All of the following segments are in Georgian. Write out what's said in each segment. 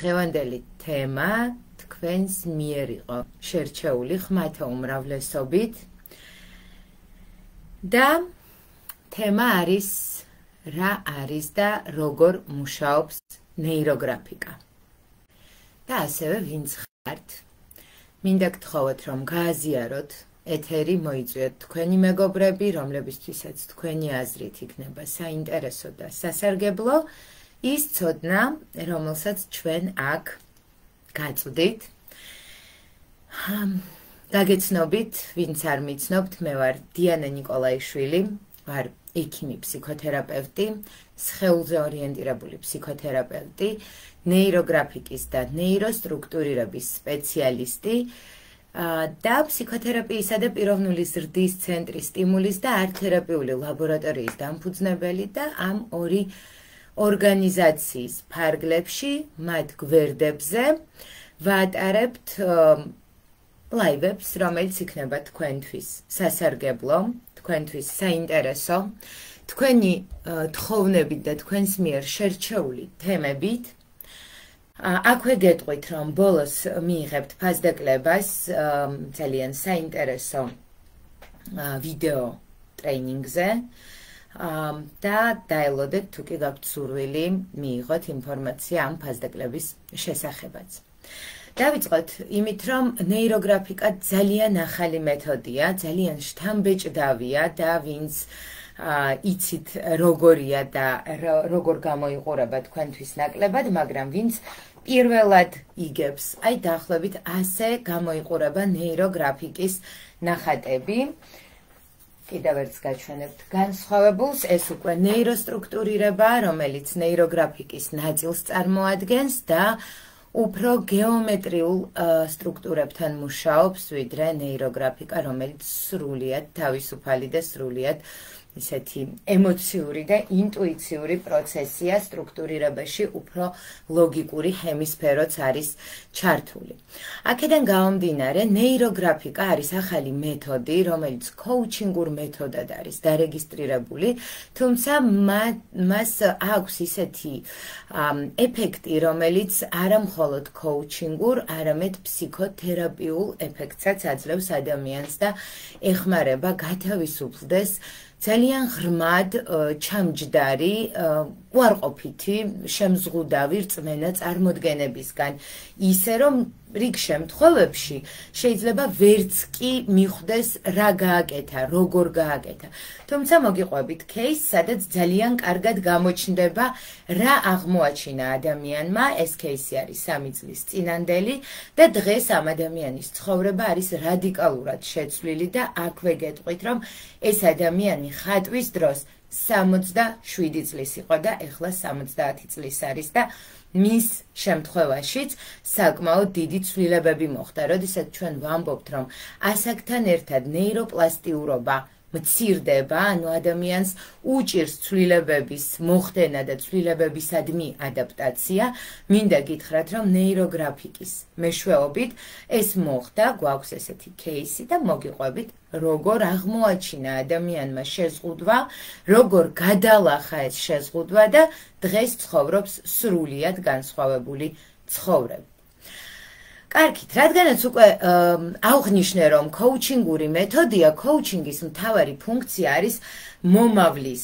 დღევანდელი თემა თქვენს მიერ იყო შერჩეული ხმათა უმრავლესობით და თემა არის რა არის და როგორ მუშაობს ნეიროგრაფიკა. და ასევე ვინც ხართ, მინდა გთხოვოთ რომ გააზიაროთ ეთერი, მოიწვიოთ თქვენი მეგობრები, რომლებისთვისაც თქვენი აზრით იქნება საინტერესო და სასარგებლო ის ცოდნა, რომელსაც ჩვენ აქ გაწვდით. დაგეცნობით, ვინც არ მიცნობთ, მე ვარ დიანა ნიკოლაიშვილი, ვარ ექიმი ფსიქოთერაპევტი, სხეულზე ორიენტირებული ფსიქოთერაპევტი, ნეიროგრაფიკის და ნეიროსტრუქტურირების სპეციალისტი და ფსიქოთერაპიისა და პიროვნული ზრდის ცენტრის სტიმულის და არტ-თერაპიული ლაბორატორიის დამფუძნებელი და ამ ორი ორგანიზაციის ფარგლებში, მათ გვერდებზე ვატარებთ ლაივებს, რომელიც იქნება თქვენთვის სასარგებლო, თქვენთვის საინტერესო, თქვენი თხოვნებით და თქვენს მიერ შერჩეული თემებით. აქვე გეტყვით, რომ ბოლოს მიიღებთ ფასდაკლებას ძალიან საინტერესო ვიდეო ტრეინინგზე და დაელოდეთ თუ კი გაქვთ სურვილი მიიღოთ ინფორმაცია ამ ფასდაკლების შესახებაც. დავიწყოთ იმით, რომ ნეიროგრაფიკა ძალიან ახალი მეთოდია, ძალიან შთამბეჭდავია და ვინც იცით როგორია და როგორ გამოიყურება თქვენთვის ნაკლებად, მაგრამ ვინც პირველად იგებს, აი დაახლოებით ასე გამოიყურება ნეიროგრაფიკის ნახატები. კიდევ ერთს გაჩვენებთ განსხვავებულს, ეს უკვე ნეიროსტრუქტურირება, რომელიც ნეიროგრაფიკის ნაწილს წარმოადგენს და უფრო გეომეტრიულ სტრუქტურებთან მუშაობს, ვიდრე ნეიროგრაფიკა, რომელიც სრულიად თავისუფალი და სრულიად ისეთი ემოციური და ინტუიციური პროცესია, სტრუქტურირებაში უფრო ლოგიკური ჰემისფეროც არის ჩართული. აქედან გამომდინარე, ნეიროგრაფიკა არის ახალი მეთოდი, რომელიც კოუჩინგურ მეთოდად არის დარეგისტრირებული, თუმცა მას აქვს ისეთი ეფექტი, რომელიც არა მხოლოდ კოუჩინგურ, არამედ ფსიქოთერაპიულ ეფექტსაც აძლევს ადამიანს და ეხმარება გათავისუფლდეს ძალიან ღრმად ჩამჯდარი, უარყოფითი, შემზღუდავი რწმენა წარმოდგენებისგან, ისე რომ რიგ შემთხვევებში შეიძლება ვერც კი მიხვდეს რა გააკეთა, როგორ გააკეთა. თუმცა მოგიყვებით кейს, სადაც ძალიან კარგად გამოჩნდება რა აღმოაჩინა ადამიანმა, ეს кейსი არის 3 წლის წინანდელი და დღეს ამ ადამიანის ცხოვრება არის რადიკალურად შეცვლილი და აქვე გეტყვით, რომ ეს ადამიანი ხატვის დროს 67 წლის იყო და ეხლა 70 წლის არის და მის შემთხვევაშიც საკმაოდ დიდი ცვლილებები მოხდა, როდესაც ჩვენ ვამბობთ, რომ ასაკთან ერთად ნეიროპლასტიურობა მცირდება, ანუ ადამიანს უჭირს ცვლილებების მოხდენა და ცვლილებებისადმი ადაპტაცია, მინდა გითხრათ, რომ ნეიროგრაფიკის მეშვეობით ეს მოხდა, გვაქვს ესეთი кейსი და მოგიყვებით, როგორ აღმოაჩინა ადამიანმა შეზღუდვა, როგორ გადალახა ეს შეზღუდვა და დღეს ცხოვრობს სრულიად განსხვავებული ცხოვრება. კარგით, რადგანაც უკვე აღვნიშნე, რომ კოუჩინგური მეთოდია, კოუჩინგის მთავარი ფუნქცია არის მომავლის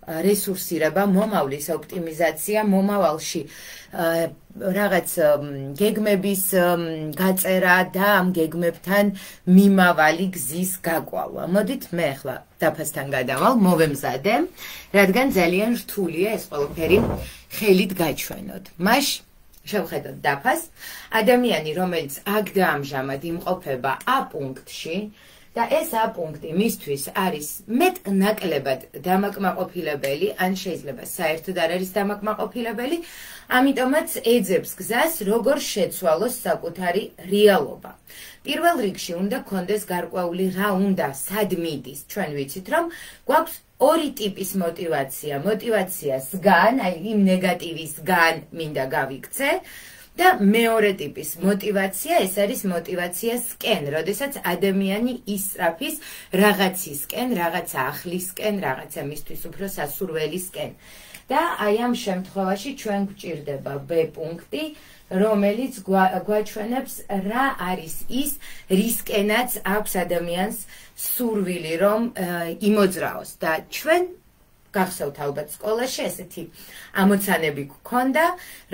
რესურსირება, მომავლის ოპტიმიზაცია, მომავალში რაღაც გეგმების გაწერა და ამ გეგმებთან მიმავალი გზის გაკვალვა. მოდით მე ახლა დაფასთან გადავალ, მოვემზადე, რადგან ძალიან რთულია ეს ყველაფერი ხელით გაჩვენოთ. მაშინ შევხედოთ დაფას, ადამიანი, რომელიც აქ და ამჟამად იმყოფება A პუნქტში და ეს A პუნქტი მისთვის არის მეტ-ნაკლებად დამაკმაყოფილებელი, ან შეიძლება საერთოდ არ არის დამაკმაყოფილებელი, ამიტომაც ეძებს გზას, როგორ შეცვალოს საკუთარი რეალობა. პირველ რიგში უნდა გქონდეს გარკვეული რა უნდა, სად მიდის. ჩვენ ვიცით, რომ გვაქვს ორი ტიპის მოტივაცია. მოტივაცია სგან, აი იმ ნეგატივისგან მინდა გავიქცე და მეორე ტიპის მოტივაცია, ეს არის მოტივაციასკენ, როდესაც ადამიანი ისწრაფის რაღაცისკენ, რაღაცა ახლისკენ, რაღაცა მისთვის უფრო სასურველისკენ. და აი ამ შემთხვევაში ჩვენ გვჭირდება B პუნქტი, რომელიც გვაჩვენებს რა არის ის რისკენაც აქვს ადამიანს სურვილი რომ იმოძრაოს და ჩვენ გახსოვთ ალბათ სკოლაში ესეთი ამოცანები გქონდა,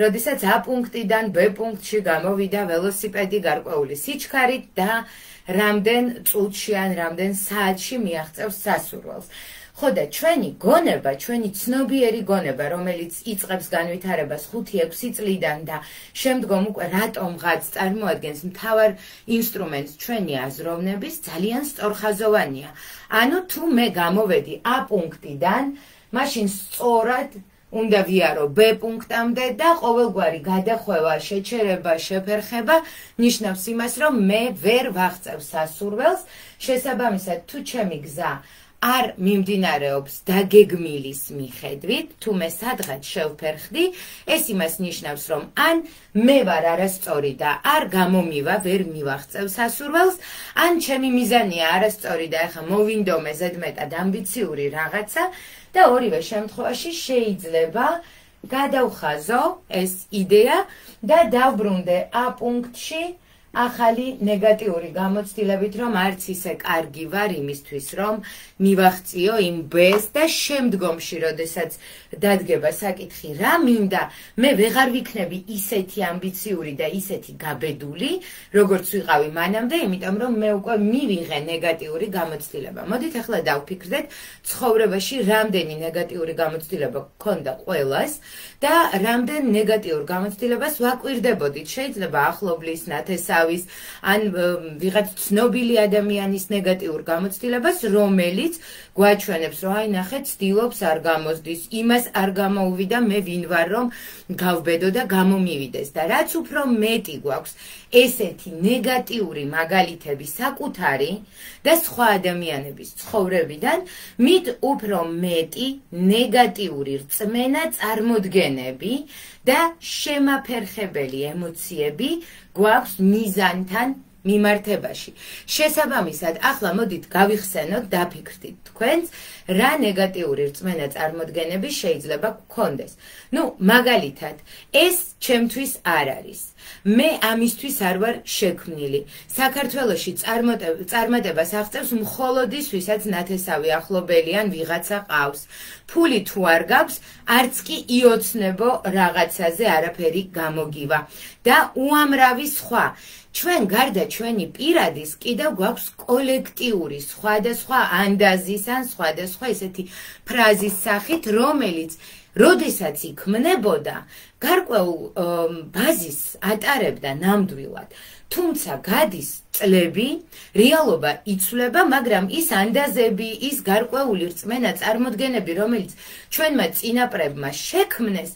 როდესაც A პუნქტიდან B პუნქტში გამოვიდა ველოსიპედი გარკვეული სიჩქარით და რამდენ წუთში ან რამდენ საათში მიაღწევს სასურველს. ხო და ჩვენი გონება, ჩვენი ცნობიერი გონება, რომელიც იწყებს განვითარებას 5-6 წლიდან და შემდგომ უკვე რატომღაც წარმოადგენს მთავარ ინსტრუმენტს ჩვენი აზროვნების, ძალიან სწორხაზოვანია. ანუ თუ მე გამოვედი A პუნქტიდან, მაშინ სწორად უნდა ვიარო B პუნქტამდე და ყოველგვარი გადახვევა, შეჩერება, შეფერხება ნიშნავს იმას, რომ მე ვერ ვაღწევ სასურველს, შესაბამისად თუ ჩემი გზა არ მიმდინარეობს დაგეგმილის მიხედვით, თუ მე სადღაც შევფერხდი, ეს იმას ნიშნავს, რომ ან მე ვარ არასწორი და არ გამომივა, ვერ მივაღწევ სასურველს, ან ჩემი მიზანია არასწორი და ეხლა მოვინდომე ზედმეტად ამბიციური რაღაცა და ორივე შემთხვევაში შეიძლება გადავხაზო ეს იდეა და დავბრუნდე A პუნქტში ახალი ნეგატიური გამოცდილებით, რომ არც ისე კარგი ვარ იმისთვის, რომ მივაღწიო იმ B-ს და შემდგომში, როდესაც დადგება საკითხი, რა მინდა, მე ვეღარ ვიქნები ისეთი ამბიციური და ისეთი გაბედული, როგორც ვიყავი მანამდე, იმიტომ რომ მე უკვე მივიღე ნეგატიური გამოცდილება. მოდით ახლა დავფიქრდეთ, ცხოვრებაში რამდენი ნეგატიური გამოცდილება გქონდა ყველას და რამდენ ნეგატიურ გამოცდილებას ვაკვირდებოდით. შეიძლება ახლობლის, ნათესავის, ან ვიღაც ცნობილი ადამიანის ნეგატიურ გამოცდილებას, რომელიც გვაჩვენებს, რომ აი ნახე, ცდილობს არ გამოსდის, იმას არ გამოუვიდა, მე ვინ ვარ, რომ გავბედო და გამომივიდეს და რაც უფრო მეტი გვაქვს ესეთი ნეგატიური მაგალითები საკუთარი და სხვა ადამიანების ცხოვრებიდან, მით უფრო მეტი ნეგატიური რწმენა, წარმოდგენები და შემაფერხებელი ემოციები გვაქვს მიზანთან მიმართებაში. შესაბამისად, ახლა მოდით გავიხსენოთ, დაფიქრდით თქვენს, რა ნეგატიური რწმენა წარმოდგენები შეიძლება გქონდეს. ნუ, მაგალითად, ეს ჩემთვის არ არის. მე ამისთვის არ ვარ შექმნილი. საქართველოში წარმატებას აღწევს მხოლოდ ის, ვისაც ნათესავი ახლობელი ან ვიღაცა ყავს. ფული თუ არ გაქვს, არც კი იოცნებო რაღაცაზე არაფერი გამოგივა. და უამრავი სხვა. ჩვენ გარდა ჩვენი პირადის კიდევ გვაქვს კოლექტიური სხვადასხვა ანდაზის ან სხვადასხვა ესეთი ფრაზის სახით, რომელიც როდესაც იქმნებოდა, გარკვეულ ბაზის ატარებდა ნამდვილად. თუმცა გადის წლები, რეალობა იცვლება, მაგრამ ის ანდაზები, ის გარკვეული რწმენა, წარმოდგენები, რომელიც ჩვენმა წინაპრებმა შექმნეს,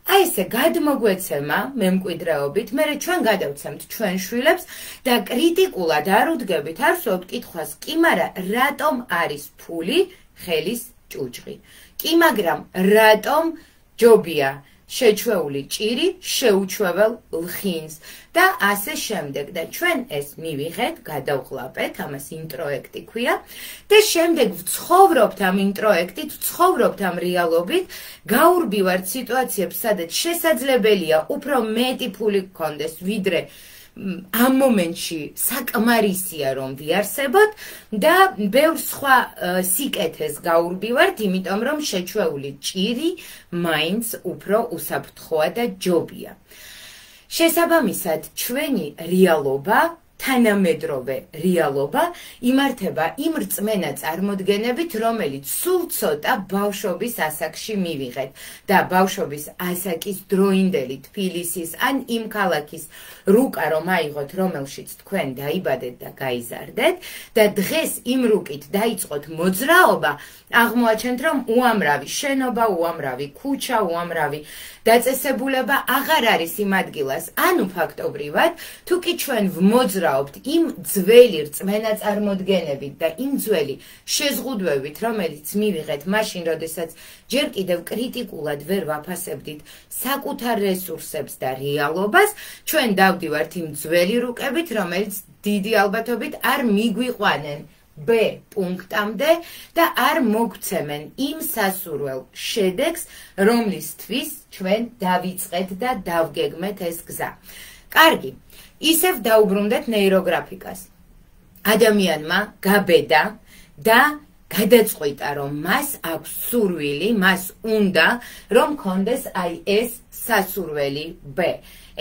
აი ესე გადმოგვეცემა მემკვიდრეობით, მერე ჩვენ გადავცემთ ჩვენ შვილებს და კრიტიკულად არ უდგებით, არ ვსვავთ კითხვას, კი მარა რატომ არის ფული ხელის ჭუჭყი? კი მაგრამ რატომ ჯობია შეჩვეული ჭირი შეუჩვეულ ლხინს და ასე შემდეგ და ჩვენ ეს მივიღეთ, გადავყლაპეთ, ამას ინტროექტი ქვია და შემდეგ ვცხოვრობთ ამ ინტროექტით, ვცხოვრობთ ამ რეალობით, გაურბივართ სიტუაციებს, სადაც შესაძლებელია უფრო მეტი ფული გქონდეს, ვიდრე ამ მომენტში საკმარისია რომ ვიარსებოთ და ბევრ სხვა სიკეთეს გაურბივართ, იმიტომ რომ შეჩვეული ჭირი მაინც უფრო უსაფრთხოა და ჯობია. შესაბამისად, ჩვენი რეალობა, თანამედროვე რეალობა იმართება იმ რწმენა წარმოდგენებით, რომელიც სულ ცოტა ბავშვობის ასაკში მივიღეთ და ბავშვობის ასაკის დროინდელი თბილისის ან იმ ქალაქის რუკა რომ აიღოთ, რომელშიც თქვენ დაიბადეთ და გაიზარდეთ და დღეს იმ რუკით დაიწყოთ მოძრაობა, აღმოაჩენთ, რომ უამრავი შენობა, უამრავი ქუჩა, უამრავი დაწესებულება აღარ არის იმ ადგილას, ანუ ფაქტობრივად, თუ კი ჩვენ ვმოძრაობთ იმ ძველი რწმენა წარმოდგენებით და იმ ძველი შეზღუდვებით, რომელიც მივიღეთ მაშინ, როდესაც ჯერ კიდევ კრიტიკულად ვერ ვაფასებდით საკუთარ რესურსებს და რეალობას, ჩვენ დავდივართ იმ ძველი რუკებით, რომელიც დიდი ალბათობით არ მიგვიყვანენ B პუნქტამდე და არ მოგცემენ იმ სასურველ შედეგს, რომლისთვის ჩვენ დავიწყეთ და დავგეგმეთ ეს გზა. კარგი, ისევ დაუბრუნდეთ ნეიროგრაფიკას. ადამიანმა გაბედა და გადაწყვიტა, რომ მას აქვს სურვილი, მას უნდა, რომ კონდეს აი ეს სასურველი B.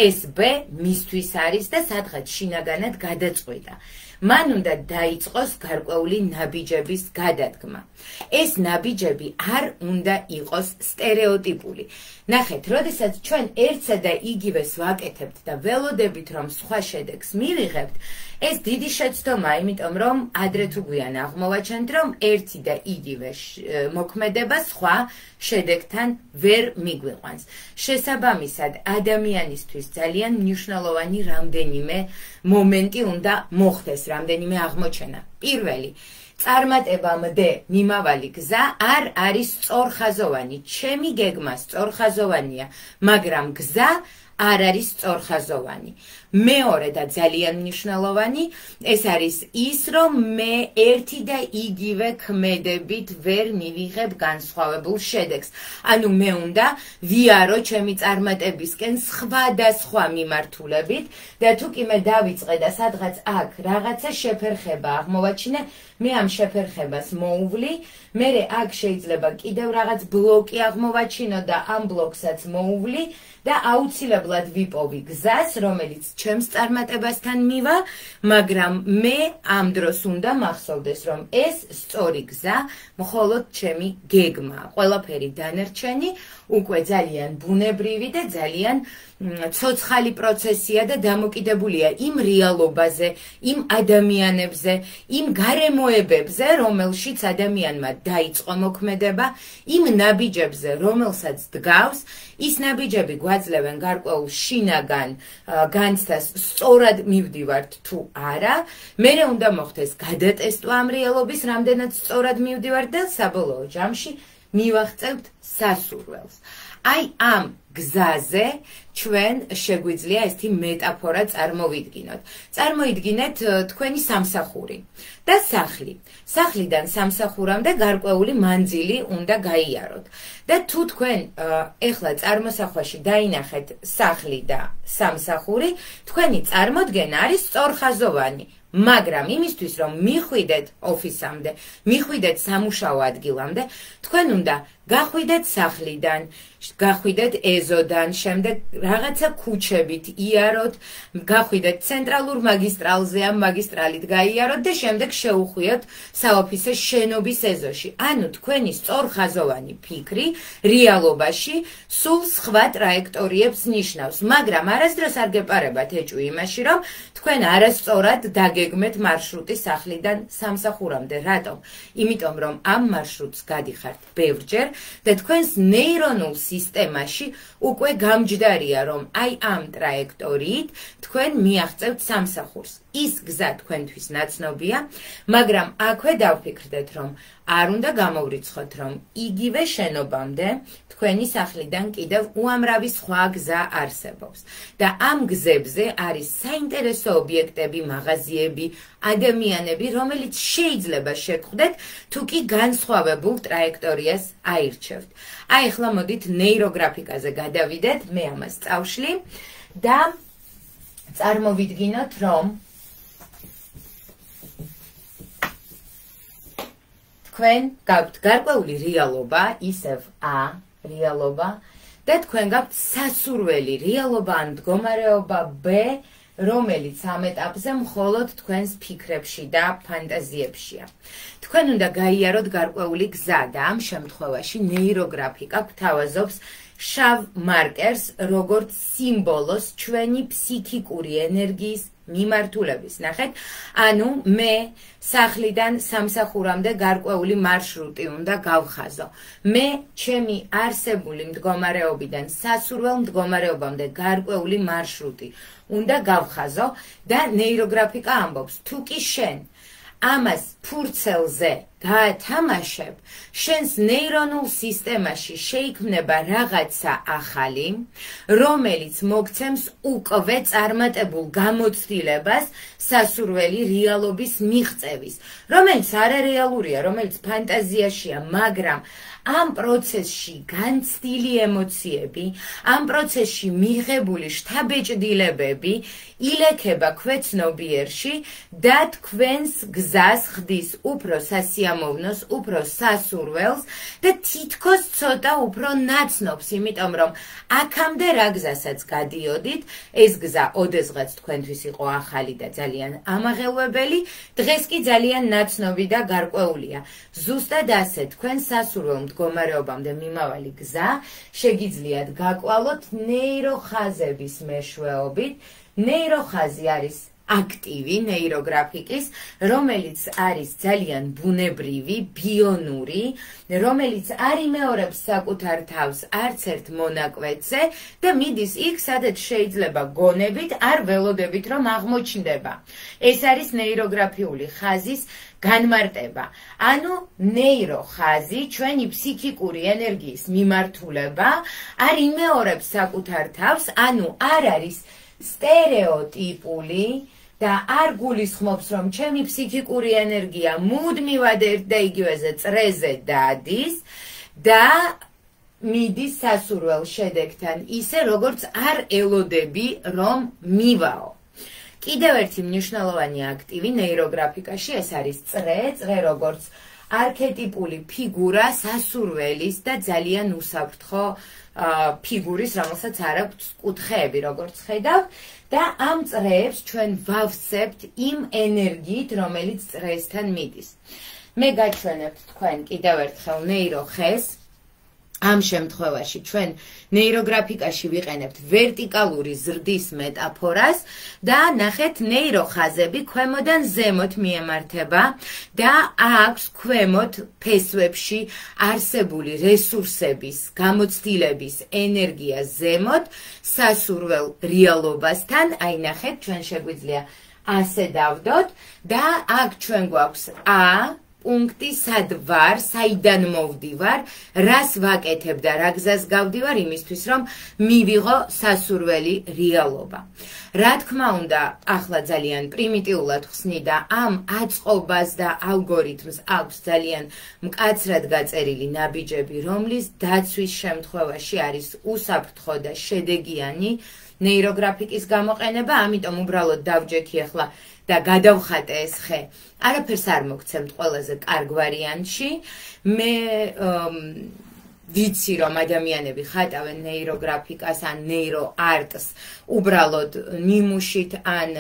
ეს B მისთვის არის და სადღაც შინაგანად გადაწყვიტა. მან უნდა დაიწყოს გარკვეული ნაბიჯების გადადგმა. ეს ნაბიჯები არ უნდა იყოს სტერეოტიპული. ნახეთ, როდესაც ჩვენ ერთსა და იგივეს ვაკეთებთ და ველოდებით, რომ სხვა შედეგს მივიღებთ, ეს დიდი შეცდომაა, იმიტომ რომ ადრე თუ გვიან აღმოვაჩენთ, რომ ერთი და იგივე მოქმედება სხვა შედეგთან ვერ მიგვიყვანს. შესაბამისად, ადამიანისთვის ძალიან მნიშვნელოვანი რამდენიმე მომენტი უნდა მოხდეს, რამდენიმე აღმოჩენა. პირველი, წარმატებამდე მიმავალი გზა არ არის სწორხაზოვანი. ჩემი გეგმა სწორხაზოვანია, მაგრამ გზა არ არის სწორხაზოვანი. მეორე და ძალიან მნიშვნელოვანი, ეს არის ის, რომ მე ერთი და იგივე ქმედებით ვერ მივიღებ განსხვავებულ შედეგს. ანუ მე უნდა ვიარო ჩემი წარმატებისკენ სხვადასხვა მიმართულებით და თუ კი მე დავიწყე და სადღაც აქ რაღაცა შეფერხება აღმოვაჩინე, მე ამ შეფერხებას მოუვლი, მე აქ შეიძლება კიდევ რაღაც ბლოკი აღმოვაჩინო და ამ ბლოკსაც მოუვლი და აუცილებლად ვიპოვი გზას, რომელიც ჩემს წარმატებასთან მივა, მაგრამ მე ამ დროს უნდა მახსოვდეს, რომ ეს სწორი გზა მხოლოდ ჩემი გეგმაა. ყველაფერი დანარჩენი უკვე ძალიან ბუნებრივი და ძალიან ცოცხალი პროცესია და დამოკიდებულია იმ რეალობაზე, იმ ადამიანებზე, იმ გარემოებებზე, რომელშიც ადამიანმა დაიწყო მოქმედება, იმ ნაბიჯებზე, რომელსაც დგავს, ის ნაბიჯები გვაძლევენ გარკვეულ შინაგან განცდას, სწორად მივდივართ თუ არა, მერე უნდა მოხდეს გადატესტვა ამ რეალობის, რამდენად სწორად მივდივართ და საბოლოო ჯამში მივაღწევთ სასურველს. აი ამ გზაზე ჩვენ შეგვიძლია ესეთი მეტაფორა წარმოვიდგინოთ. წარმოიდგინეთ თქვენი სამსახური და სახლი. სახლიდან სამსახურამდე გარკვეული მანძილი უნდა გაიაროთ. და თუ თქვენ ეხლა წარმოსახვაში დაინახეთ სახლი და სამსახური, თქვენი წარმოდგენა არის სწორხაზოვანი. მაგრამ იმისთვის, რომ მიხვიდეთ ოფისამდე, მიხვიდეთ სამუშაო ადგილამდე, თქვენ უნდა გახვიდეთ სახლიდან, გახვიდეთ ეზოდან, შემდეგ რაღაცა ქუჩებით იაროთ, გახვიდეთ ცენტრალურ მაგისტრალზე, ამ მაგისტრალით გაიაროთ და შემდეგ შეუხვიოთ საოფისე შენობის ეზოში. ანუ თქვენი სწორხაზოვანი ფიქრი რეალობაში სულ სხვა ტრაექტორიებს ნიშნავს, მაგრამ არასდროს არ გეპარებათ ეჭვი იმაში, რომ თქვენ არასწორად დაგეგმეთ მარშრუტი სახლიდან სამსახურამდე. რატომ? იმიტომ რომ ამ მარშრუტს გადიხართ ბევრჯერ და თქვენს ნეირონულ სისტემაში უკვე გამჯდარია, რომ აი ამ ტრაექტორიით თქვენ მიაღწევთ სამსახურს. ის გზა თქვენთვის ნაცნობია, მაგრამ აქვე დავფიქრდეთ, რომ არ უნდა გამოვრიცხოთ, რომ იგივე შენობამდე თქვენი სახლიდან კიდევ უამრავი სხვა გზა არსებობს. და ამ გზებზე არის საინტერესო ობიექტები, მაღაზიები, ადამიანები, რომელიც შეიძლება შეგხვდეთ, თუ კი განსხვავებულ ტრაექტორიას აირჩევთ. აი ახლა მოდით ნეიროგრაფიკაზე გადავიდეთ, მე ამას წავშლი და წარმოვიდგინოთ, რომ თქვენ გაქვთ გარკვეული რეალობა, ისევ A რეალობა და თქვენ გაქვთ სასურველი რეალობა ან მდგომარეობა B, რომელიც ამ ეტაპზე მხოლოდ თქვენს ფიქრებში და ფანტაზიებშია. თქვენ უნდა გაიაროთ გარკვეული გზა და ამ შემთხვევაში ნეიროგრაფიკა გვთავაზობს შავ მარკერს, როგორც სიმბოლოს ჩვენი ფსიქიკური ენერგიის მიმართულების. ნახეთ, ანუ მე სახლიდან სამსახურამდე გარკვეული მარშრუტი უნდა გავხაზო. მე ჩემი არსებული მდგომარეობიდან სასურველ მდგომარეობამდე გარკვეული მარშრუტი უნდა გავხაზო და ნეიროგრაფიკა ამბობს, თუ კი შენ ამას ფურცელზე გაათამაშებ, შენს ნეირონულ სისტემაში შეიქმნება რაღაცა ახალი, რომელიც მოგცემს უკვე წარმატებულ გამოცდილებას სასურველი რეალობის მიღწევის, რომელიც არარეალურია, რომელიც ფანტაზიაშია, მაგრამ ამ პროცესში განცდილი ემოციები, ამ პროცესში მიღებული შთაბეჭდილებები ილექება ქვეცნობიერში და თქვენს გზას ხდის უფრო სასიამოვნოს, უფრო სასურველს და თითქოს ცოტა უფრო ნაცნობს, იმიტომ რომ აქამდე რა გზასაც გადიოდით, ეს გზა ოდესღაც თქვენთვის იყო ახალი და ძალიან ამაღელვებელი, დღეს კი ძალიან ნაცნობი და გარკვეულია. ზუსტად ასე თქვენ სასურველ მდგომარეობამდე მიმავალი გზა შეგიძლიათ გაკვალოთ ნეიროხაზების მეშვეობით. ნეიროხაზი არის აქტივი ნეიროგრაფიკის, რომელიც არის ძალიან ბუნებრივი, ბიონური, რომელიც არ იმეორებს საკუთარ თავს არც ერთ მონაკვეთზე და მიდის იქ, სადაც შეიძლება გონებით, არ ველოდებით რომ აღმოჩნდება. ეს არის ნეიროგრაფიული ხაზის განმარტება. ანუ ნეიროხაზი, ჩვენი ფსიქიკური ენერგიის მიმართულება, არ იმეორებს საკუთარ თავს, ანუ არ არის სტერეოტიპული და არ გულისხმობს, რომ ჩემი ფსიქიკური ენერგია მუდმივად ერთ და იგივეზე წრეზე დადის და მიდის სასურველ შედეგთან ისე, როგორც არ ელოდები, რომ მივაო. კიდევ ერთი მნიშვნელოვანი აქტივი ნეიროგრაფიკაში ეს არის წრე როგორც არქეტიპული ფიგურა სასურველის და ძალიან უსაფრთხო ფიგურის, რომელსაც არ აქვს კუთხეები, როგორც ხედავთ, და ამ წრეებს ჩვენ ვავსებთ იმ ენერგიით, რომელიც წრესთან მიდის. მე გაჩვენებთ თქვენ კიდევ ერთხელ ნეიროხეს. ამ შემთხვევაში ჩვენ ნეიროგრაფიკაში ვიყენებთ ვერტიკალური ზრდის მეტაფორას და ნახეთ ნეიროხაზები ქვემოდან ზემოთ მიემართება და აქვს ქვემოთ ფესვებში არსებული რესურსების, გამოცდილების ენერგია ზემოთ სასურველ რეალობასთან. აი ნახეთ, ჩვენ შეგვიძლია ასე დავდოთ და აქ ჩვენ გვაქვს პუნქტი, სად ვარ, საიდან მოვდივარ, რას ვაკეთებ და რა გზას გავდივარ იმისთვის, რომ მივიღო სასურველი რეალობა. რა თქმა უნდა, ახლა ძალიან პრიმიტიულად ხსნი და ამ აწყობას და ალგორითმს აქვს ძალიან მკაცრად გაწერილი ნაბიჯები, რომლის დაცვის შემთხვევაში არის უსაფრთხო და შედეგიანი ნეიროგრაფიკის გამოყენება, ამიტომ უბრალოდ დავჯექი ახლა და გადავხატე ეს ხე. არაფერს არ მოგცემთ ყველაზე კარგ ვარიანტში. მე ვიცი, რომ ადამიანები ხატავენ ნეიროგრაფიკას ან ნეიროარტს უბრალოდ ნიმუშით ან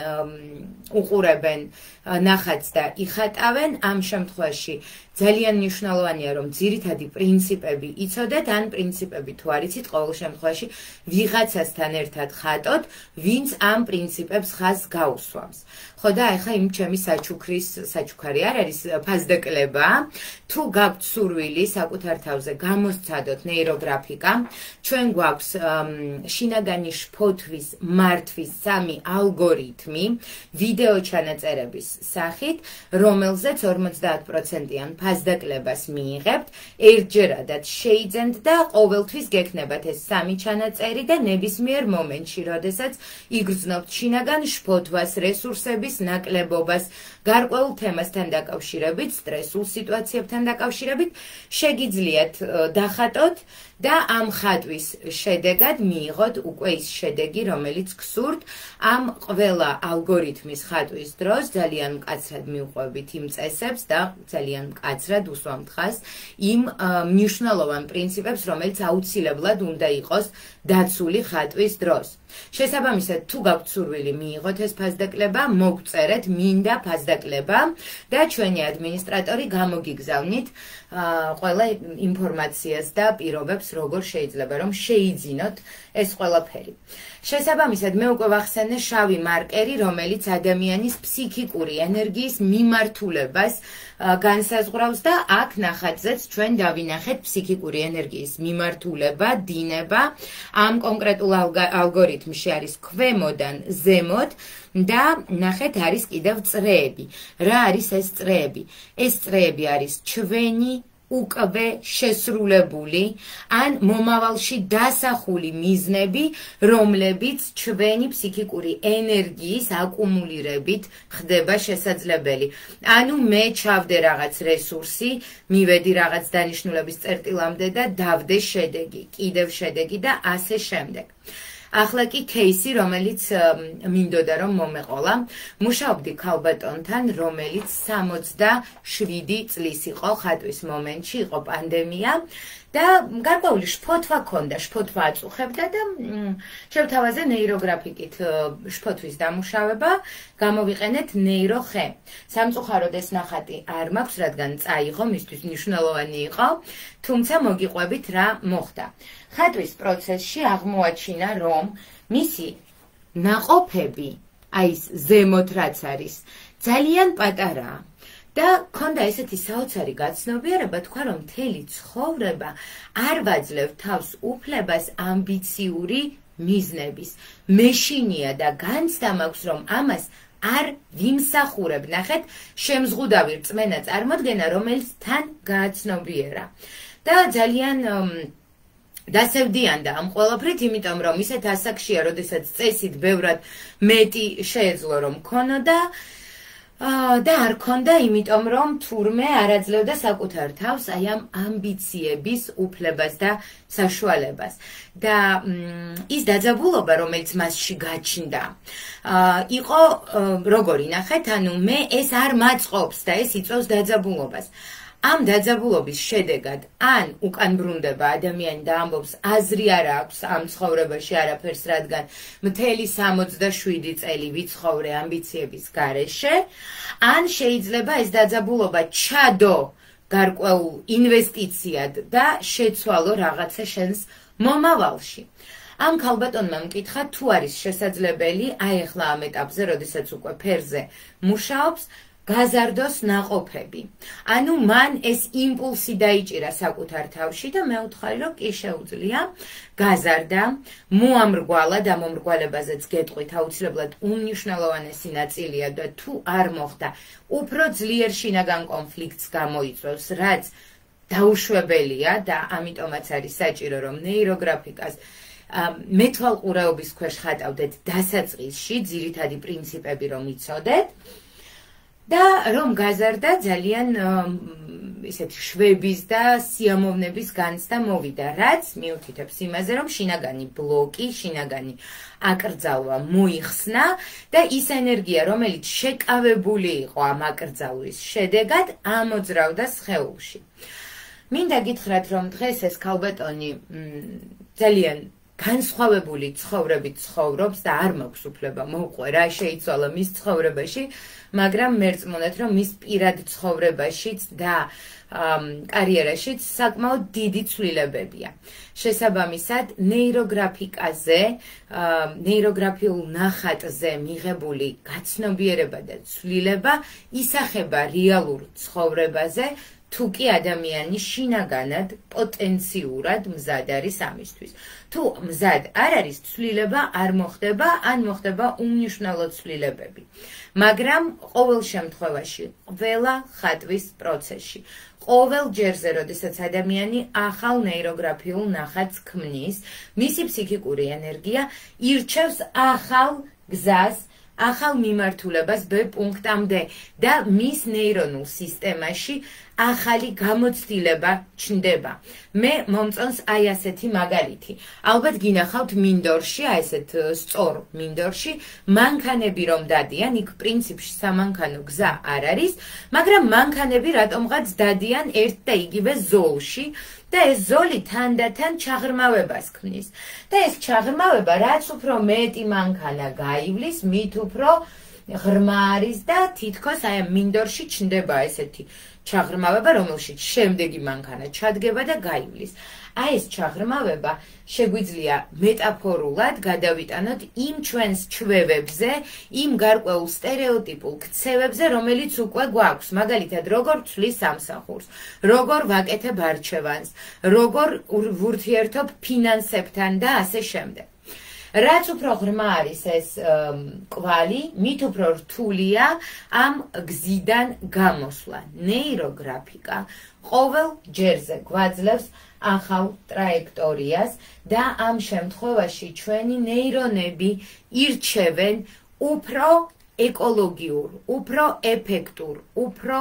უყურებენ ნახატს და იხატავენ. ამ შემთხვევაში ძალიან მნიშვნელოვანია, რომ ძირითადი პრინციპები იცოდეთ, ან პრინციპები თუ არ იცით, ყოველ შემთხვევაში ვიღაცასთან ერთად ხატოთ, ვინც ამ პრინციპებს ხაზს გაუსვამს. ხო და ახლა იმ ჩემი საჩუქარი არ არის ფასდაკლება. თუ გაქვთ სურვილი საკუთარ თავზე გამოსცადოთ ნეიროგრაფიკა, ჩვენ გვაქვს შინაგანი შფოთვის მართვის 3 ალგორითმი ვიდეო ჩანაწერების სახით, რომელზეც 50%-იან ფასდაკლებას მიიღებთ, ერთჯერადად შეიძენთ და ყოველთვის გექნებათ ეს 3 ჩანაწერი და ნებისმიერ მომენტში, როდესაც იგრძნობთ შინაგან შფოთვას, რესურსების ნაკლებობას, გარკვეულ თემასთან დაკავშირებით, სტრესულ სიტუაციებთან დაკავშირებით, შეგიძლიათ დახატოთ და ამ ხატვის შედეგად მიიღოთ უკვე ის შედეგი, რომელიც გსურთ. ამ ყველა ალგორითმის ხატვის დროს ძალიან მკაცრად მივყვებით იმ წესებს და ძალიან მკაცრად უსვამთ ხაზს იმ მნიშვნელოვან პრინციპებს, რომელიც აუცილებლად უნდა იყოს დაცული ხატვის დროს. შესაბამისად, თუ გაქვთ სურვილი მიიღოთ ეს ფასდაკლება, მოგწერეთ მინდა ფასდაკლება და ჩვენი ადმინისტრატორი გამოგიგზავნით ყველა ინფორმაციას და პირობებს, როგორ შეიძლება რომ შეიძინოთ ეს ყველაფერი. შესაბამისად, მე უკვე ვახსენე შავი მარკერი, რომელიც ადამიანის ფსიქიკური ენერგიის მიმართულებას განსაზღვრავს და აქ ნახატზეც ჩვენ დავინახეთ ფსიქიკური ენერგიის მიმართულება, დინება ამ კონკრეტულ ალგორითმს რითმში არის ქვემოდან ზემოთ და ნახეთ არის კიდევ წრეები. რა არის ეს წრეები? ეს წრეები არის ჩვენი უკვე შესრულებული ან მომავალში დასახული მიზნები, რომლებიც ჩვენი ფსიქიკური ენერგიის აკუმულირებით ხდება შესაძლებელი. ანუ მე ჩავდე რაღაც რესურსი, მივედი რაღაც დანიშნულების წერტილამდე და დავდე შედეგი, კიდევ შედეგი და ასე შემდეგ. ახლა კი кейსი, რომელიც მინდოდა რომ მომეყოლა, მუშაობდი ქალბატონთან, რომელიც 67 წლის იყო ხატვის მომენტში, იყო პანდემია და გარკვეული შფოთვა ჰქონდა, შფოთვა აწუხებდა და შევთავაზე ნეიროგრაფიკით შფოთვის დამუშავება, გამოვიყენეთ ნეიროხე. სამწუხაროდ ეს ნახატი არ მაქვს, რადგან წაიღო, მისთვის მნიშვნელოვანი იყო, თუმცა მოგიყვებით რა მოხდა. ხატვის პროცესში აღმოაჩინა, რომ მისი ნაყოფები, აი ეს ზემოთ რაც არის, ძალიან პატარაა. და ქონდა ესეთი საოცარი გაცნობიერება, თქვა რომ მთელი ცხოვრება არ ვაძლევ თავს უფლებას ამბიციური მიზნების. მეშინია და განცდა მაქვს რომ ამას არ ვიმსახურებ. ნახეთ, შემზღუდავი რწმენა წარმოდგენა, რომელიც თან გააცნობიერა. და ძალიან დასევდიანდა ამ ყველაფრით, იმიტომ რომ ისეთ ასაკშია, როდესაც წესით ბევრად მეტი შეეძლო რომ ქონოდა და არ ქონდა, იმიტომ რომ თურმე არ აძლევდა საკუთარ თავს აი ამ ამბიციების უფლებას და საშუალებას. და ის დაძაბულობა, რომელიც მასში გაჩნდა, იყო როგორი, ნახეთ, ანუ მე ეს არ მაწყობს და ეს იწვევს დაძაბულობას. ამ დაძაბულობის შედეგად ან უკან ბრუნდება ადამიანი და ამბობს აზრი არ აქვს ამ ცხოვრებაში არაფერს, რადგან მთელი 67 წელი ვიცხოვრე ამბიციების გარეშე, ან შეიძლება ეს დაძაბულობა ჩადო გარკვეულ ინვესტიციად და შეცვალო რაღაცა შენს მომავალში. ამ ქალბატონმა მკითხა, თუ არის შესაძლებელი, აი ახლა ამ ეტაპზე, როდესაც უკვე ფერზე მუშაობს, გაზარდოს ნაყოფები. ანუ მან ეს იმპულსი დაიჭირა საკუთარ თავში და მეუთხარი რომ კი შეუძლია, გაზარდა, მოამრგვალა და მომრგვალებაზეც გეტყვით, აუცილებლად უმნიშვნელოვანესი ნაწილია და თუ არ მოხდა, უფრო ძლიერ შინაგან კონფლიქტს გამოიწვევს, რაც დაუშვებელია და ამიტომაც არის საჭირო რომ ნეიროგრაფიკას მეთვალყურეობის ქვეშ ხატავდეთ დასაწყისში, ძირითადი პრინციპები რომ იცოდეთ. და რომ გაზარდა ძალიან ისეთი შვების და სიამოვნების განცდა მოვიდა, რაც მიუთითებს იმაზე, რომ შინაგანი ბლოკი, შინაგანი აკრძალვა მოიხსნა და ის ენერგია, რომელიც შეკავებული იყო ამ აკრძალვის შედეგად, ამოძრავდა სხეულში. მინდა გითხრათ, რომ დღეს ეს ქალბატონი ძალიან განსხვავებული ცხოვრებით ცხოვრობს და არ მაქვს უფლება მოვყვე რა შეიცვალა მის ცხოვრებაში, მაგრამ მერწმუნეთ რომ მის პირად ცხოვრებაშიც და კარიერაშიც საკმაოდ დიდი ცვლილებებია. შესაბამისად, ნეიროგრაფიკაზე, ნეიროგრაფიულ ნახატზე მიღებული გაცნობიერება და ცვლილება ისახება რეალურ ცხოვრებაზე, თუ კი ადამიანი შინაგანად პოტენციურად მზად არის ამისთვის. თუ მზად არ არის, ცვლილება არ მოხდება, ან მოხდება უმნიშვნელო ცვლილებები. მაგრამ ყოველ შემთხვევაში, ყველა ხატვის პროცესში, ყოველ ჯერზე, როდესაც ადამიანი ახალ ნეიროგრაფიულ ნახატს ქმნის, მისი ფსიქიკური ენერგია ირჩევს ახალ გზას, ახალ მიმართულებას B პუნქტამდე და მის ნეირონულ სისტემაში ახალი გამოცდილება ჩნდება. მე მომწონს აი ასეთი მაგალითი. ალბათ გინახავთ მინდორში, აი ესეთ სწორ მინდორში, მანქანები რომ დადიან, იქ პრინციპში სამანქანო გზა არ არის, მაგრამ მანქანები რატომღაც დადიან ერთ და იგივე ზოლში და ეს ზოლი თანდათან ჩაღრმავებას ქმნის. და ეს ჩაღრმავება, რაც უფრო მეტი მანქანა გაივლის, მით უფრო ღრმა არის და თითქოს აი ამ მინდორში ჩნდება ესეთი ჩაღრმავება, რომელშიც შემდეგი მანქანა ჩადგება და გაივლის. აი ეს ჩაღრმავება შეგვიძლია მეტაფორულად გადავიტანოთ იმ ჩვენს ჩვევებზე, იმ გარკვეულ სტერეოტიპულ ქცევებზე, რომელიც უკვე გვაქვს. მაგალითად, როგორ ვცვლის სამსახურს, როგორ ვაკეთებ არჩევანს, როგორ ვურთიერთობ ფინანსებთან და ასე შემდეგ. რაც უფრო ღრმა არის ეს კვალი, მით უფრო რთულია ამ გზიდან გამოსვლა. ნეიროგრაფიკა ყოველ ჯერზე გვაძლევს ახალ ტრაექტორიას და ამ შემთხვევაში ჩვენი ნეირონები ირჩევენ უფრო ეკოლოგიურ, უფრო ეფექტურ, უფრო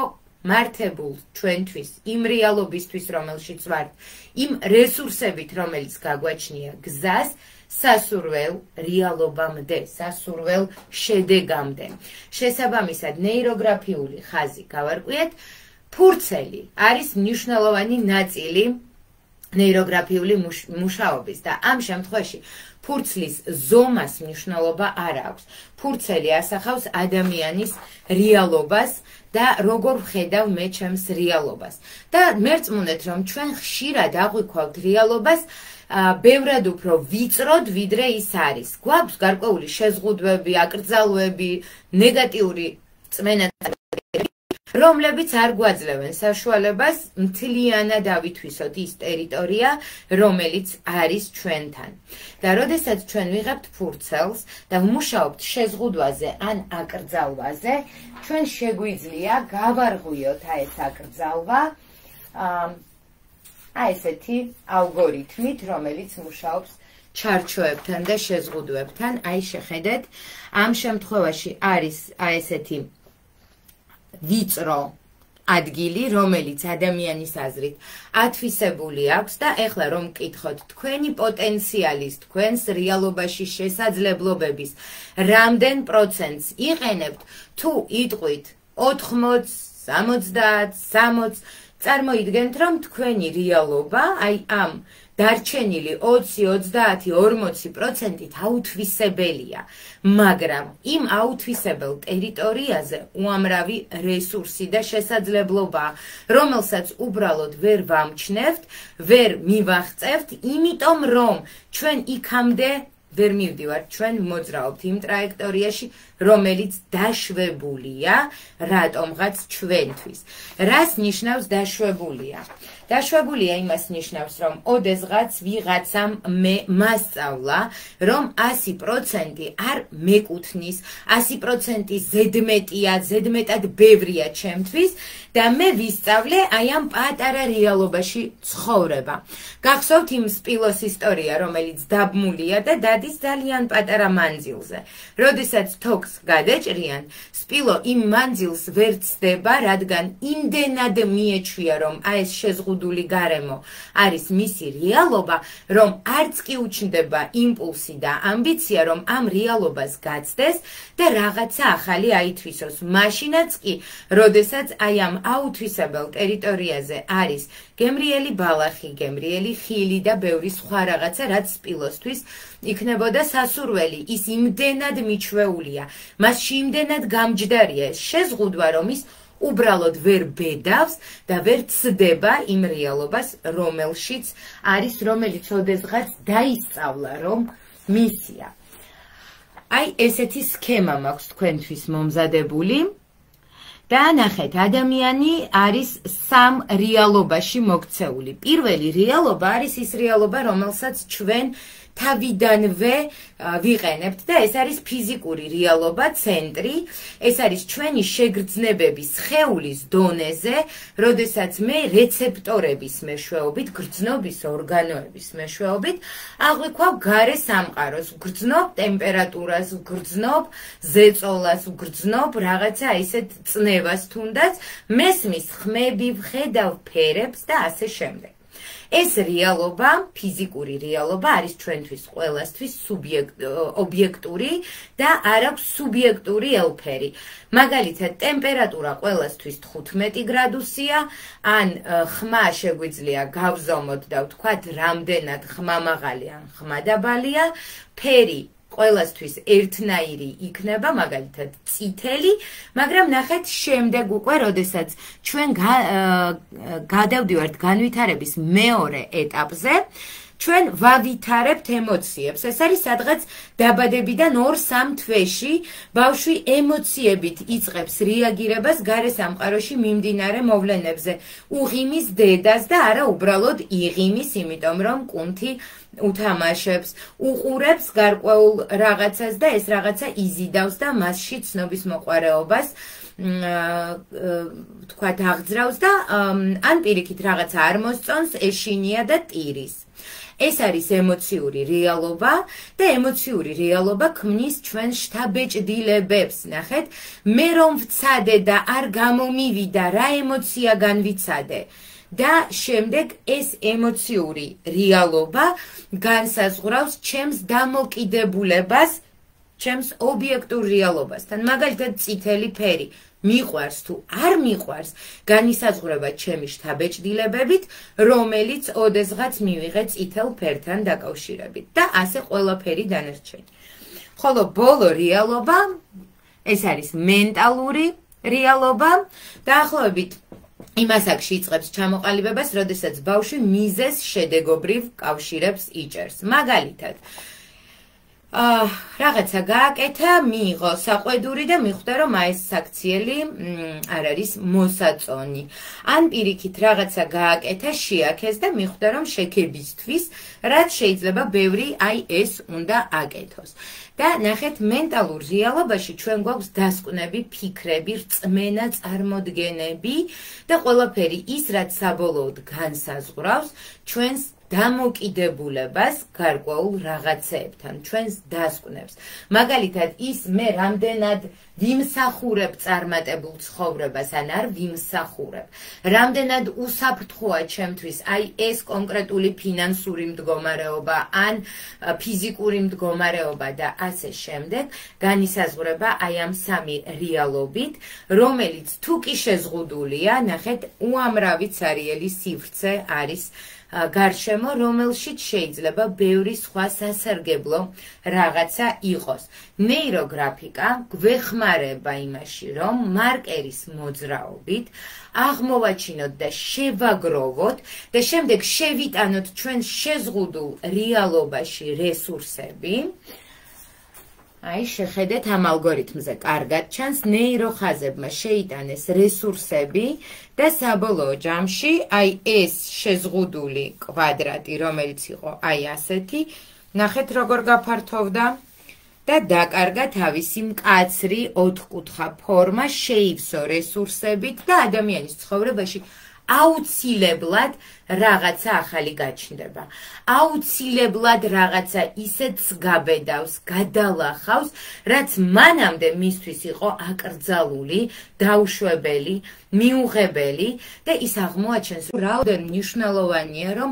მართებულ ჩვენთვის, იმ რეალობისთვის, რომელშიც ვართ, იმ რესურსებით, რომელიც გაგვაჩნია გზას, სასურველ რეალობამდე, სასურველ შედეგამდე. შესაბამისად, ნეიროგრაფიული ხაზი გავარკვიეთ, ფურცელი არის მნიშვნელოვანი ნაწილი ნეიროგრაფიული მუშაობის და ამ შემთხვევაში ფურცლის ზომას მნიშვნელობა არ აქვს. ფურცელი ასახავს ადამიანის რეალობას და როგორ ვხედავ მე ჩემს რეალობას. და მერწმუნეთ, რომ ჩვენ ხშირად აღვიქვავთ რეალობას ბევრად უფრო ვიწროდ, ვიდრე ის არის. გვაქვს გარკვეული შეზღუდვები, აკრძალვები, ნეგატიური წმენათები, რომლებიც არ გვაძლევენ საშუალებას მთლიანად ავითვისოთ ის ტერიტორია, რომელიც არის ჩვენთან. და როდესაც ჩვენ ვიღებთ ფურცელს და ვმუშაობთ შეზღუდვაზე ან აკრძალვაზე, ჩვენ შეგვიძლია გავარღვიოთ ეს აკრძალვა ესეთი ალგორითმით, რომელიც მუშაობს ჩარჩოებთან და შეზღუდვებთან. შეხედეთ, ამ შემთხვევაში არის ესეთი ვიწრო ადგილი, რომელიც ადამიანის აზრით ათვისებული აქვს და ეხლა რომ მკითხოთ თქვენი პოტენციალის, თქვენს რეალობაში შესაძლებლობების რამდენ პროცენტს იყენებთ, თუ იტყვით 80, 70, 60, წარმოიდგენთ, რომ თქვენი რეალობა, ამ დარჩენილი 20, 30, 40%-ით აუთვისებელია, მაგრამ იმ აუთვისებელ ტერიტორიაზე უამრავი რესურსი და შესაძლებლობაა, რომელსაც უბრალოდ ვერ ვამჩნევთ, ვერ მივაღწევთ, იმიტომ რომ ჩვენ იქამდე ვერ მივდივართ, ჩვენ მოძრაობთ იმ ტრაექტორიაში, რომელიც დაშვებულია რატომღაც ჩვენთვის. რას ნიშნავს დაშვებულია? დაშვებულია იმას ნიშნავს, რომ ოდესღაც ვიღაცამ მასწავლა, რომ 100% არ მეკუთვნის, 100% ზედმეტია, ზედმეტად ბევრია ჩემთვის და მე ვისწავლე ამ პატარა რეალობაში ცხოვრება. გახსოვთ იმ სპილოს ისტორია, რომელიც დაბმულია და დადის ძალიან პატარა მანძილზე. როდესაც თოქს გადაჭრიან, სპილო იმ მანძილს ვერ ცდება, რადგან იმდენად მიეჩვია, რომ ეს შეზღუდული გარემო არის მისი რეალობა, რომ არც კი უჩნდება იმპულსი და ამბიცია, რომ ამ რეალობას გაცდეს და რაღაცა ახალი აითვისოს. მაშინაც კი, როდესაც ამ აუთვისებელ ტერიტორიაზე არის გემრიელი ბალახი, გემრიელი ხილი და ბევრი სხვა რაღაცა, რაც სპილოსთვის იქნებოდა სასურველი, ის იმდენად მიჩვეულია, მასში იმდენად გამჯდარია ეს შეზღუდვა, რომ ის უბრალოდ ვერ ბედავს და ვერ ცდება იმ რეალობას, რომელშიც არის, რომელიც ოდესღაც დაისწავლა, რომ მისია. ესეთი სქემა მაქვს თქვენთვის მომზადებული. და ნახეთ, ადამიანი არის სამ რეალობაში მოქცეული. პირველი რეალობა არის ის რეალობა, რომელსაც ჩვენ თავიდანვე ვიყენებთ და ეს არის ფიზიკური რეალობა, ცენტრი. ეს არის ჩვენი შეგრძნებების სხეულის დონეზე, როდესაც მე რეცეპტორების მეშვეობით, გრძნობის ორგანოების მეშვეობით აღვიქვავ გარე სამყაროს, ვგრძნობ ტემპერატურას, ვგრძნობ ზეწოლას, ვგრძნობ რაღაცა ისეთ წნევას თუნდაც, მესმის ხმები, ვხედავ ფერებს და ასე შემდეგ. ეს რეალობა, ფიზიკური რეალობა არის ჩვენთვის ყველასთვის ობიექტური და არ აქვს სუბიექტური ელფერი. მაგალითად, ტემპერატურა ყველასთვის 15 გრადუსია, ან ხმა შეგვიძლია გავზომოთ და ვთქვათ, რამდენად ხმა მაღალი ან ხმა დაბალია, ფერი ყველასთვის ერთნაირი იქნება, მაგალითად წითელი, მაგრამ ნახეთ შემდეგ უკვე, როდესაც ჩვენ გადავდივართ განვითარების მეორე ეტაპზე, ჩვენ ვავითარებთ ემოციებს. ეს არის სადღაც დაბადებიდან 2-3 თვეში ბავშვი ემოციებით იწყებს რეაგირებას გარესამყაროში მიმდინარე მოვლენებზე. უღიმის დედას და არა უბრალოდ იღიმის, იმიტომ რომ კუნთი უთამაშებს, უყურებს გარკვეულ რაღაცას და ეს რაღაცა იზიდავს და მასში ცნობის მოყვარეობას თქვათ აღძრავს და ან პირიქით რაღაცა არ მოსწონს, ეშინია და ტირის. ეს არის ემოციური რეალობა და ემოციური რეალობა ქმნის ჩვენ შთაბეჭდილებებს. ნახეთ, მე რომ ვცადე და არ გამომივიდა რა ემოცია განვიცადე. და შემდეგ ეს ემოციური რეალობა განსაზღვრავს ჩემს დამოკიდებულებას, ჩემს ობიექტურ რეალობასთან. მაგალითად, წითელი ფერი მიყვარს თუ არ მიყვარს, განისაზღვრება ჩემი შთაბეჭდილებებით, რომელიც ოდესღაც მივიღე წითელ ფერთან დაკავშირებით და ასე ყველაფერი დანარჩენი. ხოლო ბოლო რეალობა, ეს არის მენტალური რეალობა, დაახლოებით იმას აქ იწყებს ჩამოყალიბებას, როდესაც ბავშვი მიზეზ შედეგობრივ კავშირებს იჭერს. მაგალითად, რაღაცა გააკეთა, მიიღო საყვედური და მიხვდა, რომ ეს საქციელი არ არის მოსაწონი. ან პირიქით რაღაცა გააკეთა, შეაქეს და მიხვდა, რომ შექებისთვის, რაც შეიძლება ბევრი ეს უნდა აკეთოს. და ნახეთ, მენტალურ რეალობაში ჩვენ გვაქვს დასკვნები, ფიქრები, რწმენა, წარმოდგენები და ყველაფერი ის, რაც საბოლოოდ განსაზღვრავს ჩვენს დამოკიდებულებას გარკვეულ რაღაცეებთან, ჩვენს დასკვნებს. მაგალითად, ის მე რამდენად ვიმსახურებ წარმატებულ ცხოვრებას, ან არ ვიმსახურებ. რამდენად უსაფრთხოა ჩემთვის ეს კონკრეტული ფინანსური მდგომარეობა, ან ფიზიკური მდგომარეობა და ასე შემდეგ, განისაზღვრება ამ სამი რეალობით, რომელიც თუ კი შეზღუდულია, ნახეთ, უამრავი ცარიელი სივრცე არის გარშემო, რომელშიც შეიძლება ბევრი სხვა სასარგებლო რაღაცა იყოს. ნეიროგრაფიკა გვეხმარება იმაში, რომ მარკერის მოძრაობით აღმოვაჩინოთ და შევაგროვოთ და შემდეგ შევიტანოთ ჩვენ შეზღუდულ რეალობაში რესურსები. შეხედეთ ამ ალგორითმზე კარგად ჩანს, ნეიროხაზებმა შეიტანეს რესურსები და საბოლოო ჯამში ეს შეზღუდული კვადრატი, რომელიც იყო ასეთი, ნახეთ როგორ გაფართოვდა და დაკარგა თავისი მკაცრი ოთხკუთხა ფორმა, შეივსო რესურსებით და ადამიანის ცხოვრებაში აუცილებლად რაღაცა ახალი გაჩნდება. აუცილებლად რაღაცა ისეთს გაბედავს, გადალახავს, რაც მანამდე მისთვის იყო აკრძალული, დაუშვებელი, მიუღებელი და ის აღმოაჩენს, რაოდენ მნიშვნელოვანია, რომ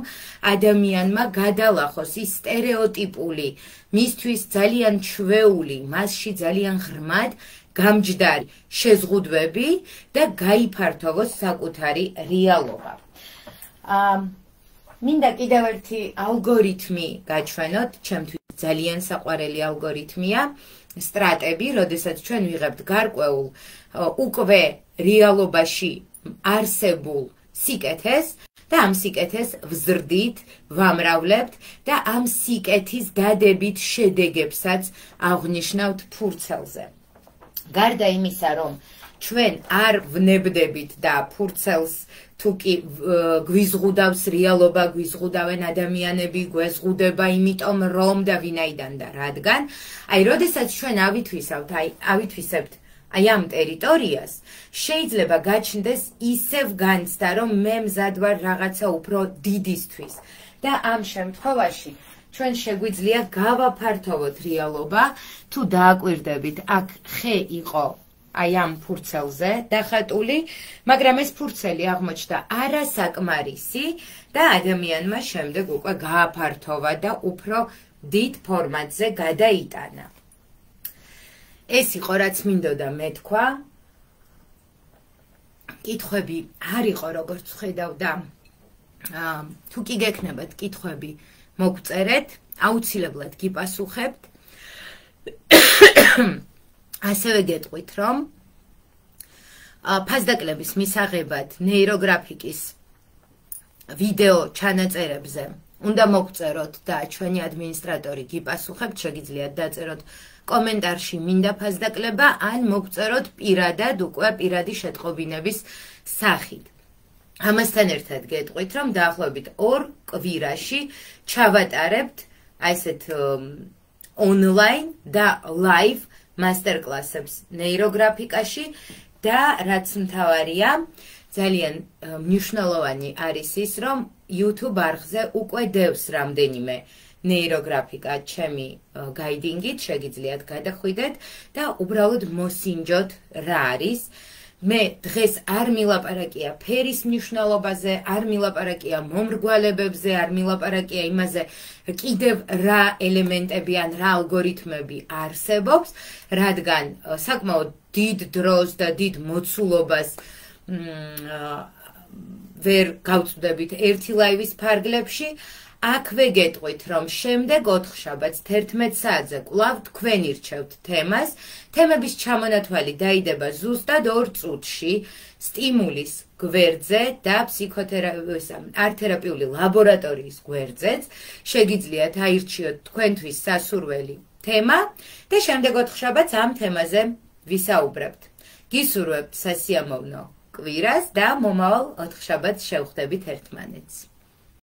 ადამიანმა გადალახოს ის სტერეოტიპული, მისთვის ძალიან ჩვეული, მასში ძალიან ღრმად გამჯდარი შეზღუდვები და გაიფართოვოს საკუთარი რეალობა. მინდა კიდევ ერთი ალგორითმი გაჩვენოთ, ჩემთვის ძალიან საყვარელი ალგორითმია, სტრატები, როდესაც ჩვენ ვიღებთ გარკვეულ უკვე რეალობაში არსებულ სიკეთეს და ამ სიკეთეს ვზრდით, ვამრავლებთ და ამ სიკეთის დადებით შედეგებსაც აღვნიშნავთ ფურცელზე. გარდა იმისა, რომ ჩვენ არ ვნებდებით და ფურცელს თუ კი გვიზღუდავს რეალობა, გვიზღუდავენ ადამიანები, გვეზღუდება იმიტომ რომ და ვინაიდან და რადგან, როდესაც ჩვენ ავითვისებთ ამ ტერიტორიას, შეიძლება გაჩნდეს ისევ განცდა, რომ მე მზად ვარ რაღაცა უფრო დიდისთვის და ამ შემთხვევაში ჩვენ შეგვიძლია გავაფართოვოთ რეალობა, თუ დააკვირდებით, აქ ხე იყო ამ ფურცელზე დახატული, მაგრამ ეს ფურცელი აღმოჩნდა არასაკმარისი და ადამიანმა შემდეგ უკვე გააფართოვა და უფრო დიდ ფორმატზე გადაიტანა. ეს იყო რაც მინდოდა მეთქვა. კითხვები არ იყო, როგორც ხედავ და თუ კი გექნებათ კითხვები, მოგწერეთ, აუცილებლად გიპასუხებთ. ასევე გეტყვით, რომ ფასდაკლების მისაღებად ნეიროგრაფიკის ვიდეო ჩანაწერებზე უნდა მოგწეროთ და ჩვენი ადმინისტრატორი გიპასუხებთ, შეგიძლიათ დაწეროთ კომენტარში მინდა ფასდაკლება, ან მოგწეროთ პირადად უკვე პირადი შეტყობინების სახით. ამასთან ერთად გეტყვით, რომ დაახლოებით 2 კვირაში ჩავატარებთ ასეთ ონლაინ და ლაივ მასტერკლასებს ნეიროგრაფიკაში და რაც მთავარია, ძალიან მნიშვნელოვანი არის ის, რომ YouTube არხზე უკვე დევს რამდენიმე ნეიროგრაფიკა ჩემი გაიდინგით, შეგიძლიათ გადახვიდეთ და უბრალოდ მოსინჯოთ რა არის. მე დღეს არ მილაპარაკია ფერის მნიშვნელობაზე, არ მილაპარაკია მომრგვალებებზე, არ მილაპარაკია იმაზე, კიდევ რა ელემენტები ან რა ალგორითმები არსებობს, რადგან საკმაოდ დიდ დროს და დიდ მოცულობას ვერ გავწვდებით ერთი ლაივის ფარგლებში. აქვე გეტყვით, რომ შემდეგ 4 შაბათს 11 საათზე კვლავ თქვენ ირჩევთ თემას. თემების ჩამონათვალი დაიდება ზუსტად 2 წუთში სტიმულის გვერდზე და არტ-თერაპიული ლაბორატორიის გვერდზეც. შეგიძლიათ აირჩიოთ თქვენთვის სასურველი თემა და შემდეგ 4 შაბათს ამ თემაზე ვისაუბრებთ. გისურვებთ სასიამოვნო კვირას და მომავალ 4 შაბათს შევხვდებით ერთმანეთს.